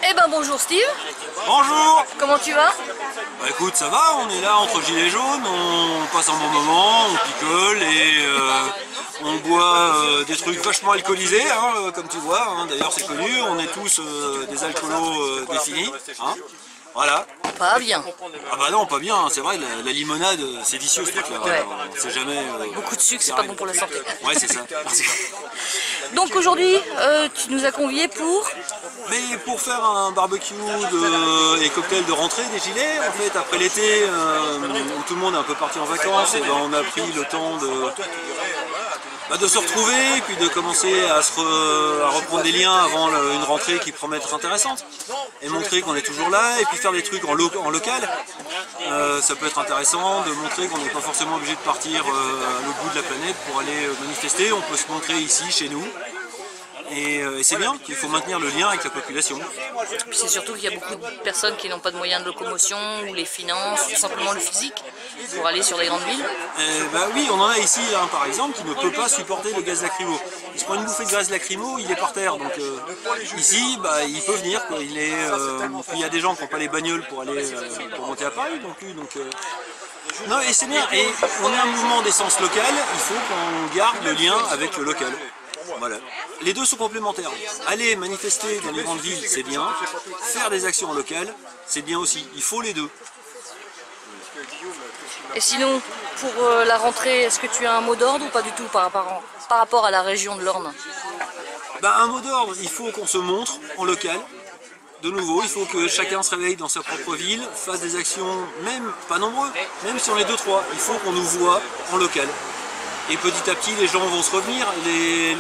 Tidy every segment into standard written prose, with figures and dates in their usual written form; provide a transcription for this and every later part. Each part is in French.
Eh ben bonjour Steve. Bonjour. Comment tu vas? Bah écoute, ça va, on est là entre gilets jaunes, on passe un bon moment, on picole et on boit des trucs vachement alcoolisés, hein, comme tu vois, hein, d'ailleurs c'est connu, on est tous des alcoolos définis, hein, voilà. Pas bien. Ah bah non, pas bien, hein, c'est vrai, la limonade c'est vicieux ce truc-là, Ouais. on sait jamais... Beaucoup de sucre, c'est pas bon pour la santé. Ouais, c'est ça. Donc aujourd'hui, tu nous as conviés pour... Mais pour faire un barbecue et cocktail de rentrée des gilets, en fait, après l'été, où tout le monde est un peu parti en vacances, et ben on a pris le temps de se retrouver, et puis de commencer à reprendre des liens avant une rentrée qui promet d'être intéressante, et montrer qu'on est toujours là, et puis faire des trucs en local. Ça peut être intéressant de montrer qu'on n'est pas forcément obligé de partir à l'autre bout de la planète pour aller manifester, on peut se montrer ici, chez nous. Et c'est bien qu'il faut maintenir le lien avec la population. Puis c'est surtout qu'il y a beaucoup de personnes qui n'ont pas de moyens de locomotion, ou les finances, ou simplement le physique, pour aller sur les grandes villes. Bah oui, on en a ici un par exemple qui ne peut pas supporter le gaz lacrymo. Il se prend une bouffée de gaz lacrymo, il est par terre. Donc ici, bah, il peut venir. Quoi. Il y a des gens qui n'ont pas les bagnoles pour aller pour monter à Paris non plus. Donc, non, et c'est bien. Et on est un mouvement d'essence locale, il faut qu'on garde le lien avec le local. Voilà. Les deux sont complémentaires. Aller manifester dans les grandes villes, c'est bien. Faire des actions locales, c'est bien aussi. Il faut les deux. Et sinon, pour la rentrée, est-ce que tu as un mot d'ordre ou pas du tout par rapport à la région de l'Orne? Bah, un mot d'ordre, il faut qu'on se montre en local. De nouveau, il faut que chacun se réveille dans sa propre ville, fasse des actions, même pas nombreux, même si on est 2-3, il faut qu'on nous voit en local. Et petit à petit, les gens vont se revenir.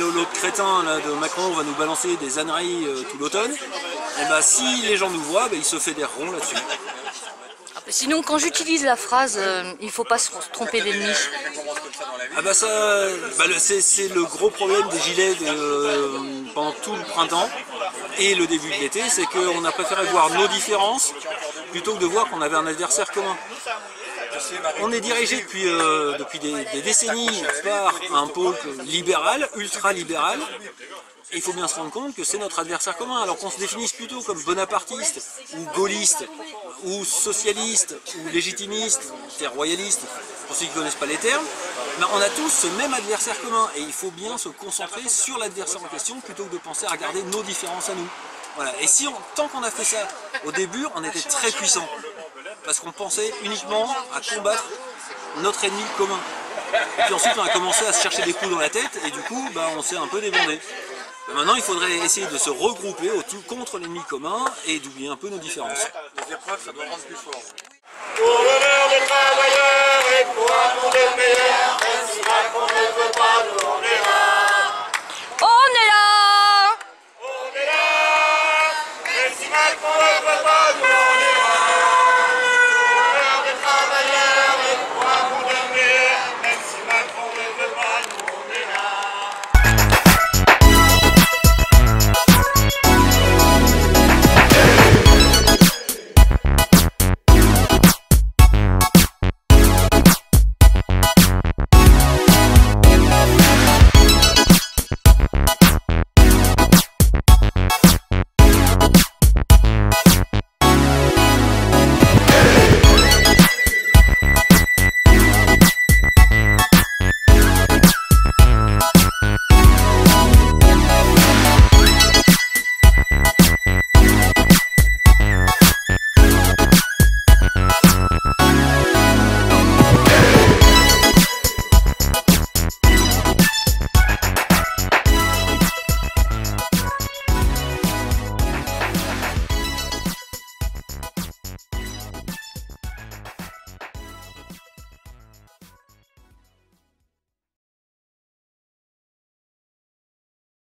L'autre crétin là, de Macron va nous balancer des âneries tout l'automne. Et bah, si les gens nous voient, bah, ils se fédéreront là-dessus. Sinon, quand j'utilise la phrase il ne faut pas se tromper d'ennemi. Ah bah ça, c'est le gros problème des gilets pendant tout le printemps et le début de l'été, c'est qu'on a préféré voir nos différences plutôt que de voir qu'on avait un adversaire commun. On est dirigé depuis des décennies par un pôle libéral, ultra-libéral, et il faut bien se rendre compte que c'est notre adversaire commun, alors qu'on se définisse plutôt comme bonapartiste, ou gaulliste, ou socialiste, ou légitimiste, c'est-à-dire royaliste, pour ceux qui ne connaissent pas les termes, mais on a tous ce même adversaire commun, et il faut bien se concentrer sur l'adversaire en question, plutôt que de penser à regarder nos différences à nous. Voilà. Et si tant qu'on a fait ça au début, on était très puissant. Parce qu'on pensait uniquement à combattre notre ennemi commun. Et puis ensuite on a commencé à se chercher des coups dans la tête et du coup bah, on s'est un peu débandé. Maintenant il faudrait essayer de se regrouper contre l'ennemi commun et d'oublier un peu nos différences. Les épreuves ça doit rendre plus fort. Pour l'honneur des travailleurs et pour un monde meilleur, même si Macron ne veut pas, nous on est là. On est là. On est là. Même si Macron